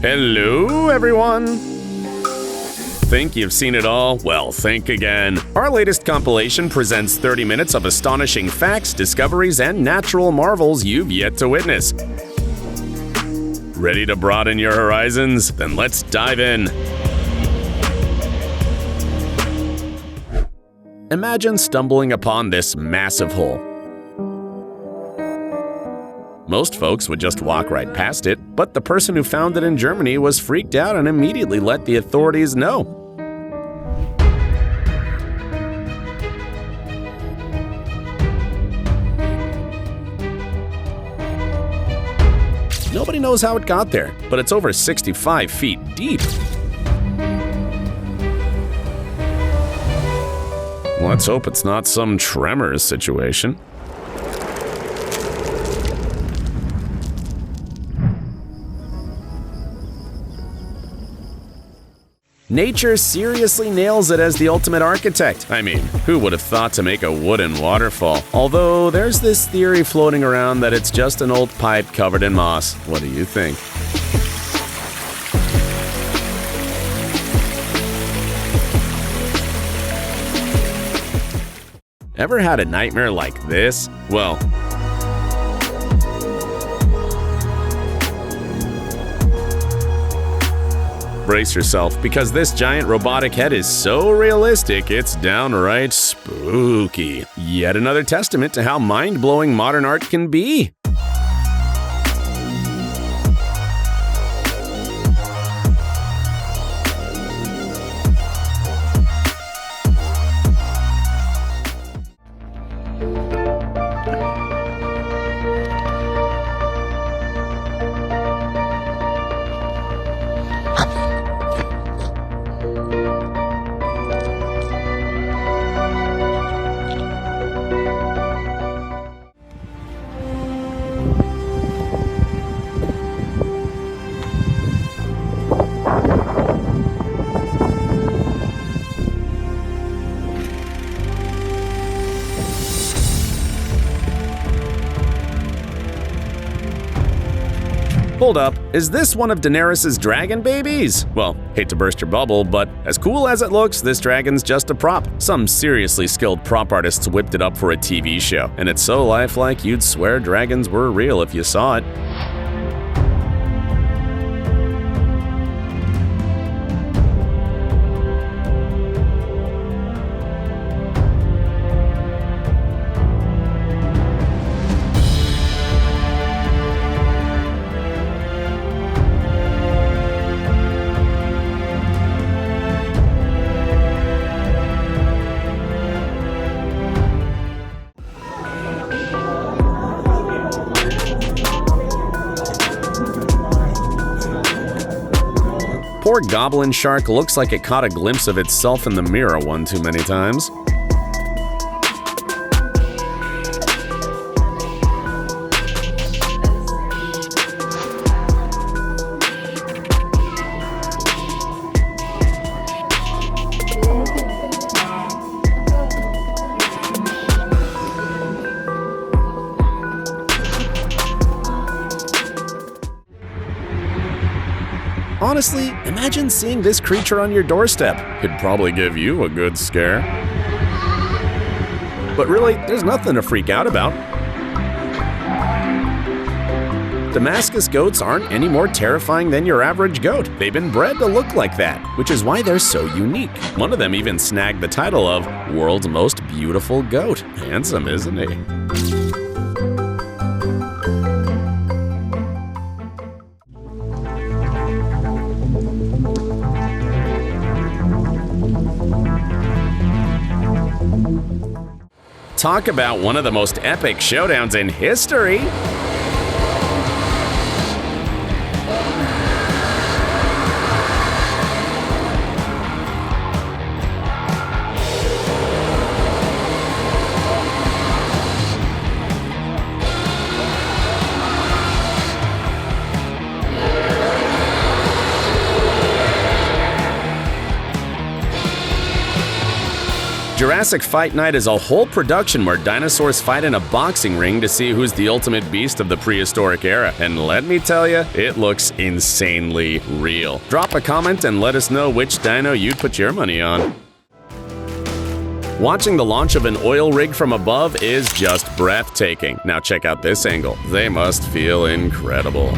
Hello, everyone! Think you've seen it all? Well, think again. Our latest compilation presents 30 minutes of astonishing facts, discoveries, and natural marvels you've yet to witness. Ready to broaden your horizons? Then let's dive in. Imagine stumbling upon this massive hole. Most folks would just walk right past it, but the person who found it in Germany was freaked out and immediately let the authorities know. Nobody knows how it got there, but it's over 65 feet deep. Let's hope it's not some Tremors situation. Nature seriously nails it as the ultimate architect. I mean, who would have thought to make a wooden waterfall? Although there's this theory floating around that it's just an old pipe covered in moss. What do you think? Ever had a nightmare like this? Well, brace yourself, because this giant robotic head is so realistic, it's downright spooky. Yet another testament to how mind-blowing modern art can be. Hold up, is this one of Daenerys' dragon babies? Well, hate to burst your bubble, but as cool as it looks, this dragon's just a prop. Some seriously skilled prop artists whipped it up for a TV show, and it's so lifelike you'd swear dragons were real if you saw it. Poor goblin shark looks like it caught a glimpse of itself in the mirror one too many times. Honestly, imagine seeing this creature on your doorstep. It'd probably give you a good scare. But really, there's nothing to freak out about. Damascus goats aren't any more terrifying than your average goat. They've been bred to look like that, which is why they're so unique. One of them even snagged the title of World's Most Beautiful Goat. Handsome, isn't he? Talk about one of the most epic showdowns in history. Jurassic Fight Night is a whole production where dinosaurs fight in a boxing ring to see who's the ultimate beast of the prehistoric era. And let me tell you, it looks insanely real. Drop a comment and let us know which dino you'd put your money on. Watching the launch of an oil rig from above is just breathtaking. Now check out this angle. They must feel incredible.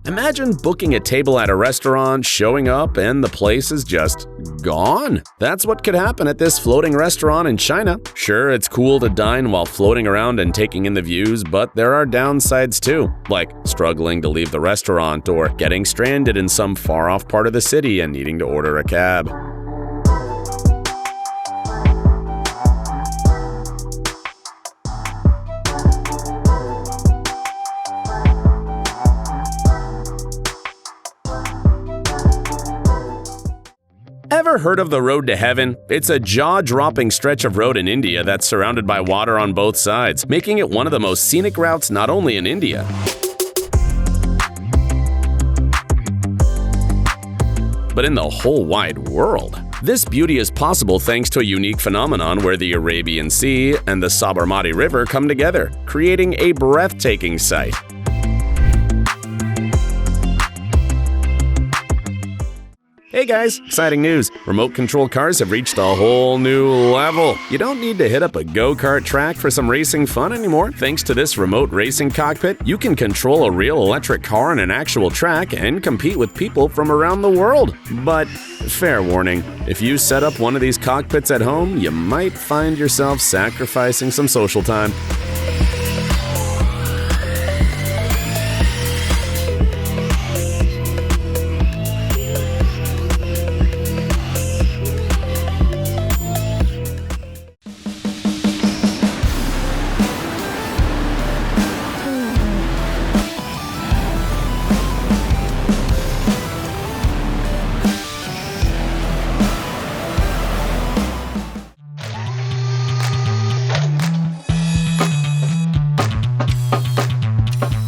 Imagine booking a table at a restaurant, showing up, and the place is just gone. That's what could happen at this floating restaurant in China. Sure, it's cool to dine while floating around and taking in the views, but there are downsides too, like struggling to leave the restaurant or getting stranded in some far-off part of the city and needing to order a cab. Ever heard of the road to heaven? It's a jaw-dropping stretch of road in India that's surrounded by water on both sides, making it one of the most scenic routes not only in India, but in the whole wide world. This beauty is possible thanks to a unique phenomenon where the Arabian Sea and the Sabarmati River come together, creating a breathtaking sight. Hey guys, exciting news! Remote control cars have reached a whole new level. You don't need to hit up a go-kart track for some racing fun anymore. Thanks to this remote racing cockpit, you can control a real electric car on an actual track and compete with people from around the world. But fair warning, if you set up one of these cockpits at home, you might find yourself sacrificing some social time.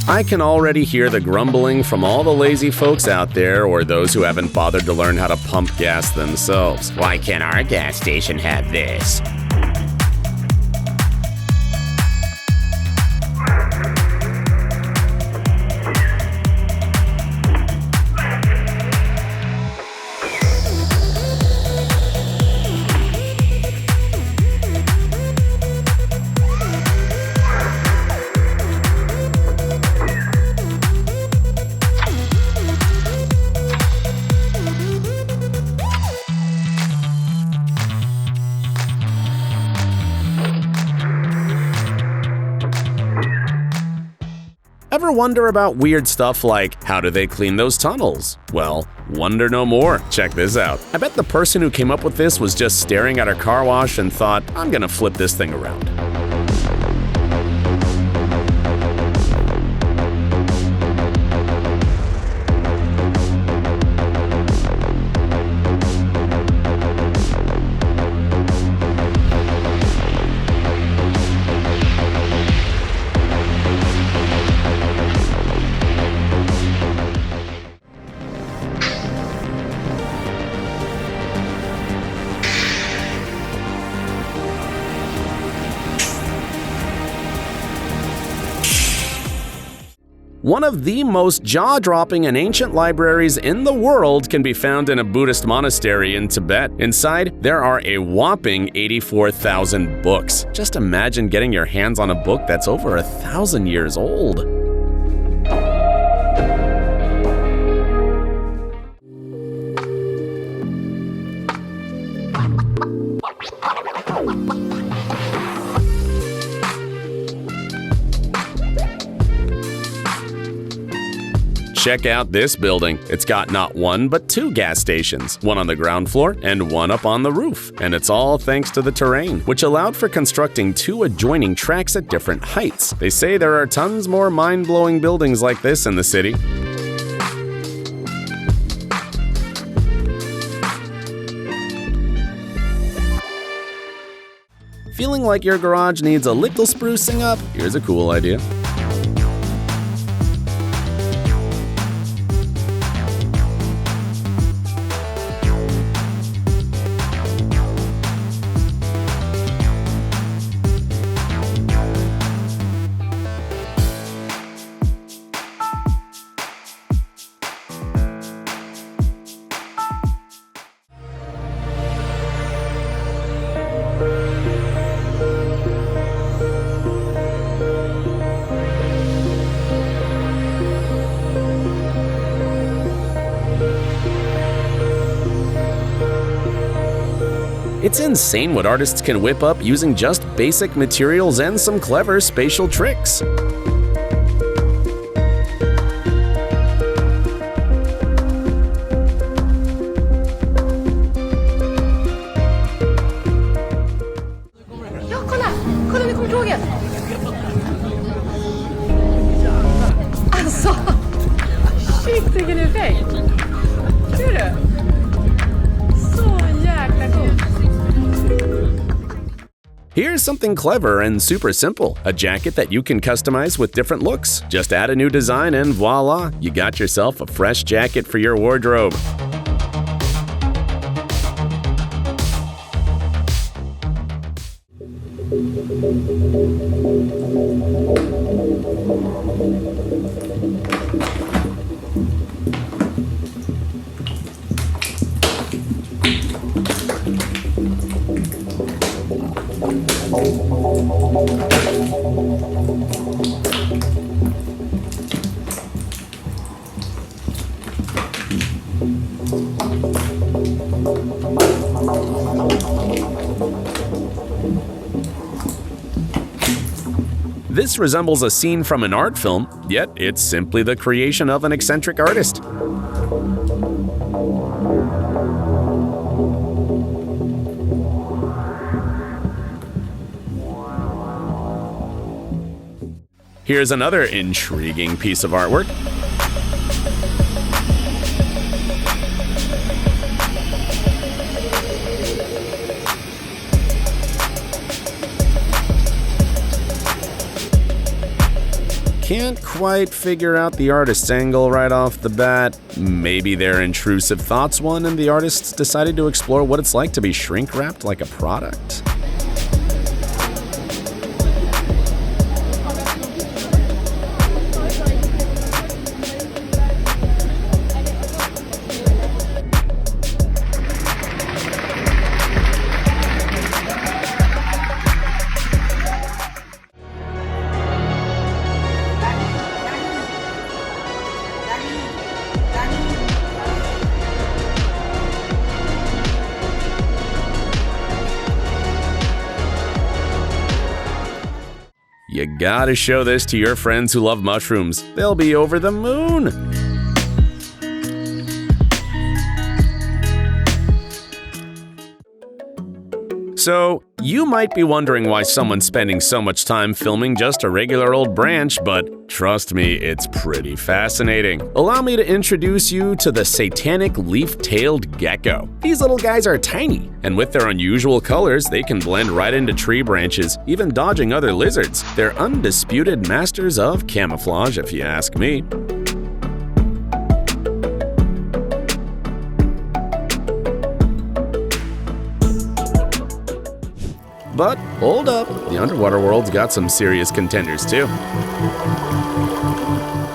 I can already hear the grumbling from all the lazy folks out there or those who haven't bothered to learn how to pump gas themselves. Why can't our gas station have this? Ever wonder about weird stuff like, how do they clean those tunnels? Well, wonder no more. Check this out. I bet the person who came up with this was just staring at a car wash and thought, I'm gonna flip this thing around. One of the most jaw-dropping and ancient libraries in the world can be found in a Buddhist monastery in Tibet. Inside, there are a whopping 84,000 books. Just imagine getting your hands on a book that's over 1,000 years old. Check out this building. It's got not one but two gas stations, one on the ground floor and one up on the roof. And it's all thanks to the terrain, which allowed for constructing two adjoining tracks at different heights. They say there are tons more mind-blowing buildings like this in the city. Feeling like your garage needs a little sprucing up? Here's a cool idea. It's insane what artists can whip up using just basic materials and some clever spatial tricks. Ja, kolla! Kolla, nu kommer tåget! Alltså! Shit, vilken effekt! Ser du? Så jäkla coolt! Here's something clever and super simple, a jacket that you can customize with different looks. Just add a new design and voila, you got yourself a fresh jacket for your wardrobe. This resembles a scene from an art film, yet it's simply the creation of an eccentric artist. Here's another intriguing piece of artwork. Can't quite figure out the artist's angle right off the bat. Maybe their intrusive thoughts won and the artists decided to explore what it's like to be shrink-wrapped like a product. You gotta show this to your friends who love mushrooms. They'll be over the moon. So, you might be wondering why someone's spending so much time filming just a regular old branch, but trust me, it's pretty fascinating. Allow me to introduce you to the satanic leaf-tailed gecko. These little guys are tiny, and with their unusual colors, they can blend right into tree branches, even dodging other lizards. They're undisputed masters of camouflage, if you ask me. But hold up, the underwater world's got some serious contenders too.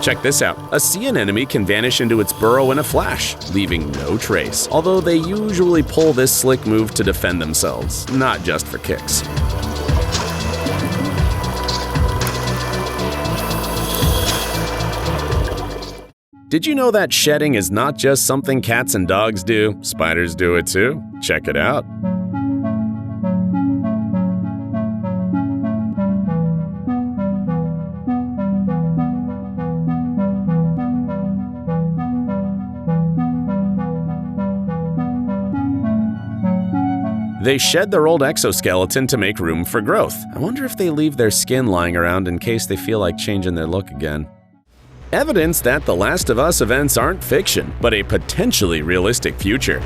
Check this out. A sea anemone can vanish into its burrow in a flash, leaving no trace, although they usually pull this slick move to defend themselves, not just for kicks. Did you know that shedding is not just something cats and dogs do? Spiders do it too. Check it out. They shed their old exoskeleton to make room for growth. I wonder if they leave their skin lying around in case they feel like changing their look again. Evidence that The Last of Us events aren't fiction, but a potentially realistic future.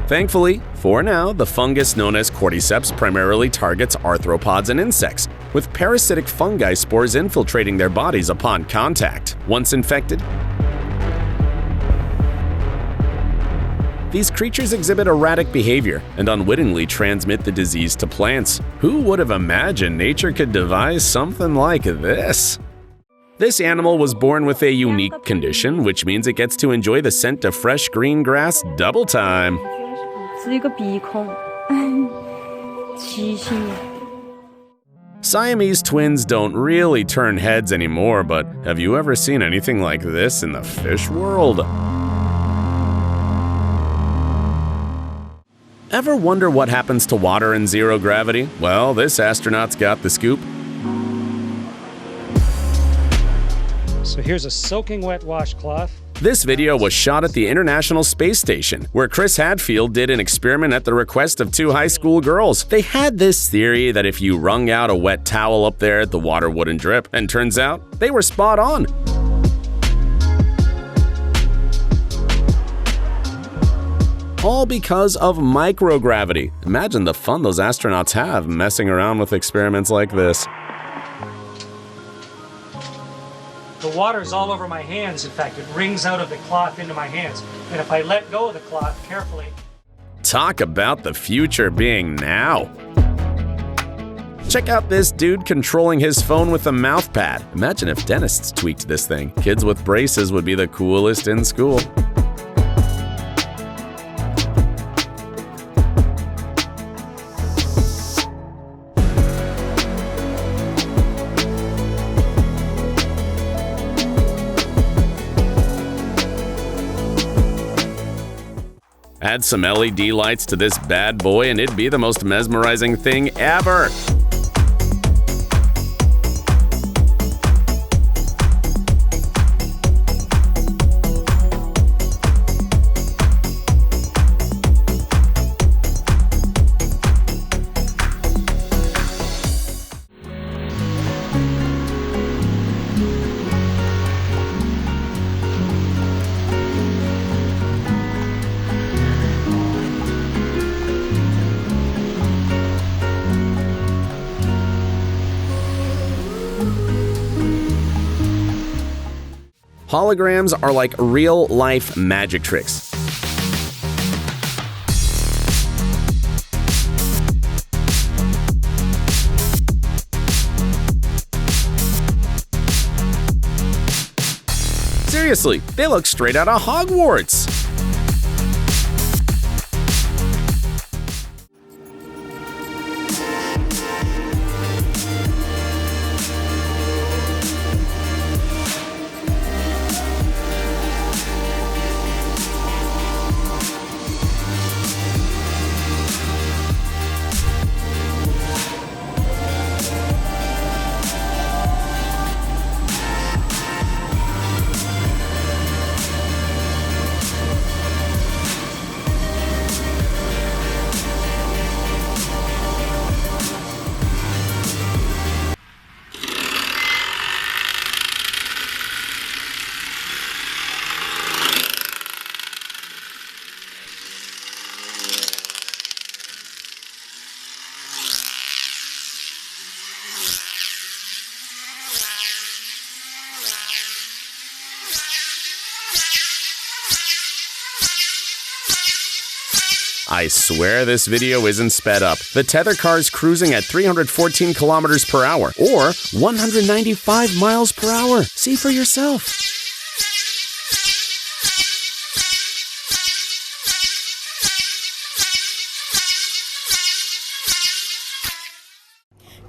Thankfully, for now, the fungus known as cordyceps primarily targets arthropods and insects, with parasitic fungi spores infiltrating their bodies upon contact. Once infected, these creatures exhibit erratic behavior and unwittingly transmit the disease to plants. Who would have imagined nature could devise something like this? This animal was born with a unique condition, which means it gets to enjoy the scent of fresh green grass double time. 是一个鼻孔，畸形。 Siamese twins don't really turn heads anymore, but have you ever seen anything like this in the fish world? Ever wonder what happens to water in zero gravity? Well, this astronaut's got the scoop. So here's a soaking wet washcloth. This video was shot at the International Space Station, where Chris Hadfield did an experiment at the request of two high school girls. They had this theory that if you wrung out a wet towel up there, the water wouldn't drip, and turns out they were spot on. All because of microgravity. Imagine the fun those astronauts have messing around with experiments like this. The water's all over my hands. In fact, it wrings out of the cloth into my hands. And if I let go of the cloth carefully... Talk about the future being now. Check out this dude controlling his phone with a mouth pad. Imagine if dentists tweaked this thing. Kids with braces would be the coolest in school. Add some LED lights to this bad boy and it'd be the most mesmerizing thing ever. Holograms are like real-life magic tricks. Seriously, they look straight out of Hogwarts! I swear this video isn't sped up. The tether car's cruising at 314 kilometers per hour, or 195 miles per hour. See for yourself.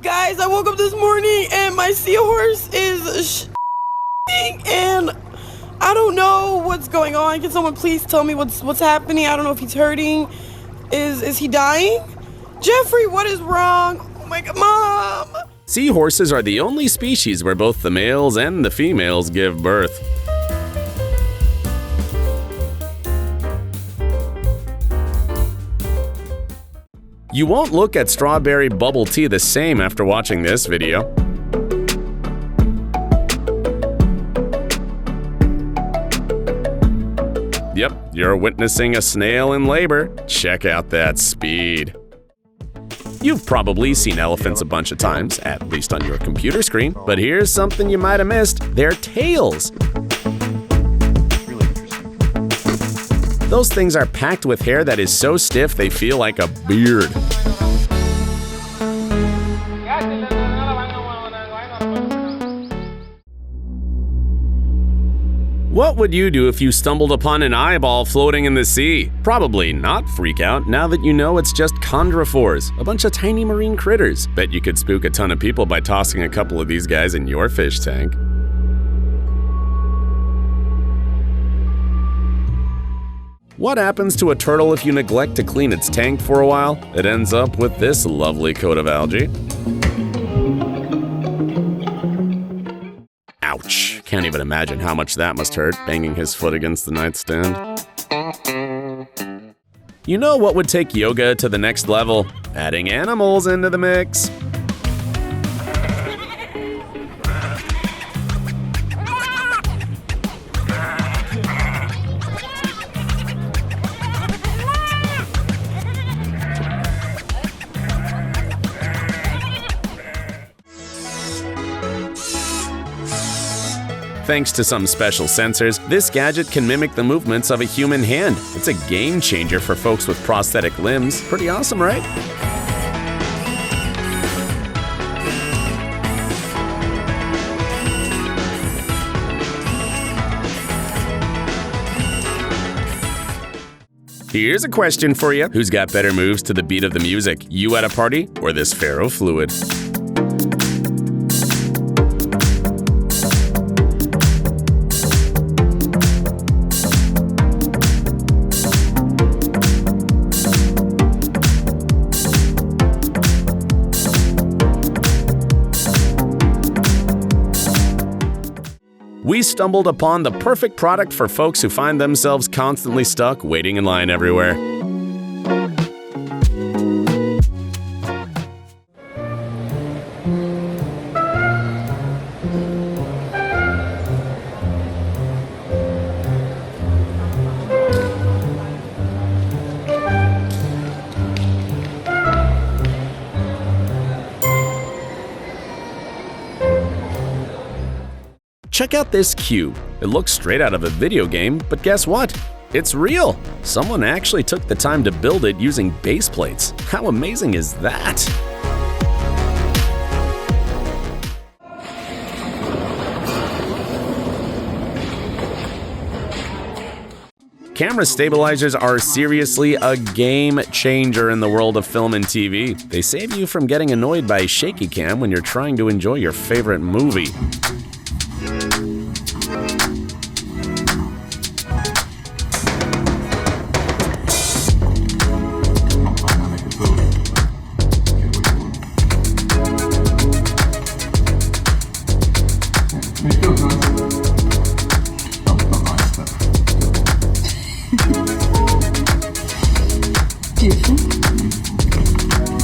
Guys, I woke up this morning and my seahorse is and I don't know what's going on. Can someone please tell me what's happening? I don't know if he's hurting. Is he dying? Jeffrey, what is wrong? Oh my God, Mom! Seahorses are the only species where both the males and the females give birth. You won't look at strawberry bubble tea the same after watching this video. Yep, you're witnessing a snail in labor. Check out that speed. You've probably seen elephants a bunch of times, at least on your computer screen, but here's something you might have missed: their tails. Those things are packed with hair that is so stiff they feel like a beard. What would you do if you stumbled upon an eyeball floating in the sea? Probably not freak out now that you know it's just chondrophores, a bunch of tiny marine critters. Bet you could spook a ton of people by tossing a couple of these guys in your fish tank. What happens to a turtle if you neglect to clean its tank for a while? It ends up with this lovely coat of algae. Ouch. Can't even imagine how much that must hurt, banging his foot against the nightstand. You know what would take yoga to the next level? Adding animals into the mix. Thanks to some special sensors, this gadget can mimic the movements of a human hand. It's a game changer for folks with prosthetic limbs. Pretty awesome, right? Here's a question for you. Who's got better moves to the beat of the music? You at a party or this ferrofluid? We stumbled upon the perfect product for folks who find themselves constantly stuck waiting in line everywhere. Check out this cube. It looks straight out of a video game, but guess what? It's real! Someone actually took the time to build it using base plates. How amazing is that? Camera stabilizers are seriously a game changer in the world of film and TV. They save you from getting annoyed by shaky cam when you're trying to enjoy your favorite movie.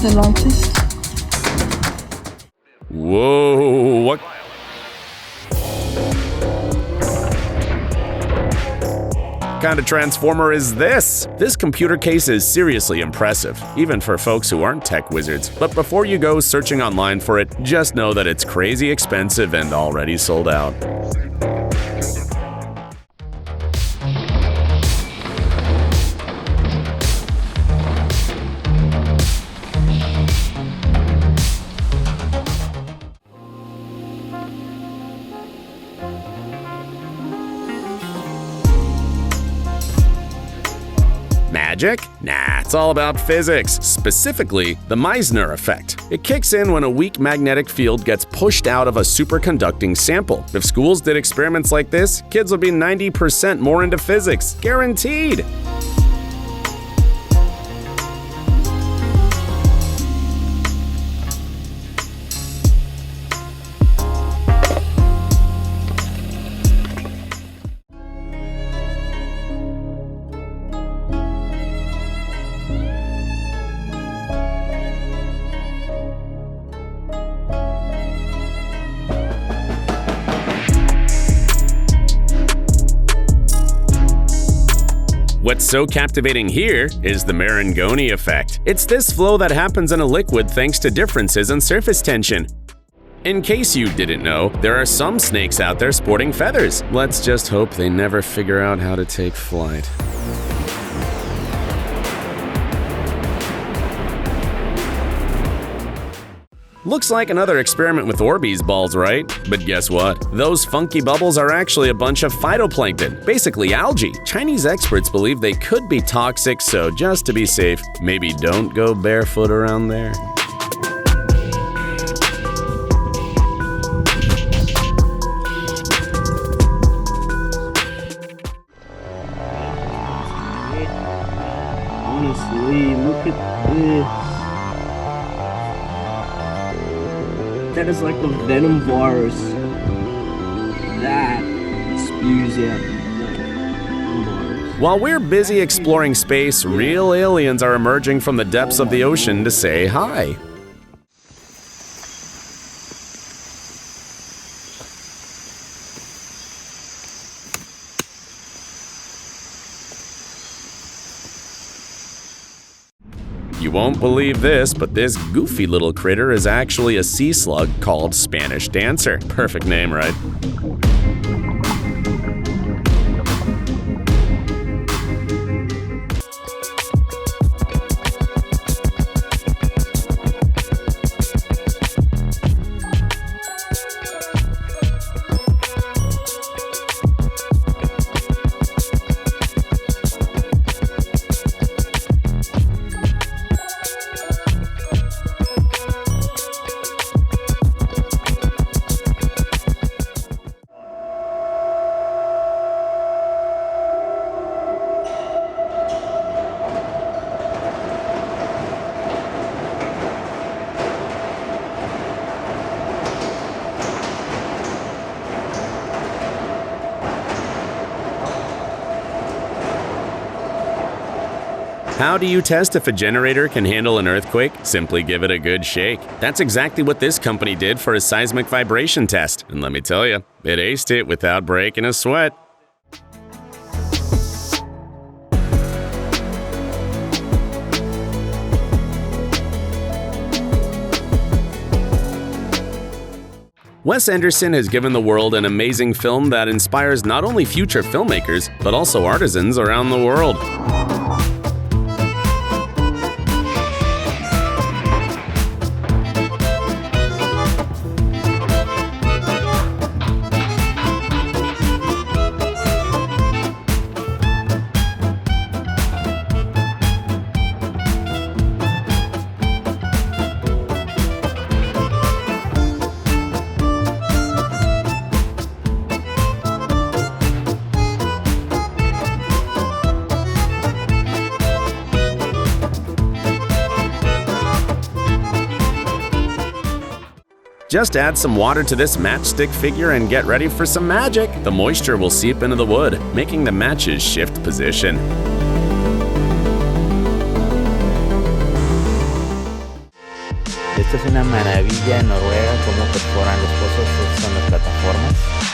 The lightest. Whoa, what? Kind of transformer is this? This computer case is seriously impressive, even for folks who aren't tech wizards. But before you go searching online for it, just know that it's crazy expensive and already sold out. Magic? Nah, it's all about physics, specifically the Meissner effect. It kicks in when a weak magnetic field gets pushed out of a superconducting sample. If schools did experiments like this, kids would be 90% more into physics, guaranteed! What's so captivating here is the Marangoni effect. It's this flow that happens in a liquid thanks to differences in surface tension. In case you didn't know, there are some snakes out there sporting feathers. Let's just hope they never figure out how to take flight. Looks like another experiment with Orbeez balls, right? But guess what? Those funky bubbles are actually a bunch of phytoplankton, basically algae. Chinese experts believe they could be toxic, so just to be safe, maybe don't go barefoot around there. Honestly, look at this. That is like the venom virus that spews out the virus. While we're busy exploring space, real aliens are emerging from the depths of the ocean to say hi. You won't believe this, but this goofy little critter is actually a sea slug called Spanish Dancer. Perfect name, right? How do you test if a generator can handle an earthquake? Simply give it a good shake. That's exactly what this company did for a seismic vibration test. And let me tell you, it aced it without breaking a sweat. Wes Anderson has given the world an amazing film that inspires not only future filmmakers, but also artisans around the world. Just add some water to this matchstick figure and get ready for some magic. The moisture will seep into the wood, making the matches shift position. Esta es una maravilla en Noruega, cómo perforan los pozos, son las plataformas.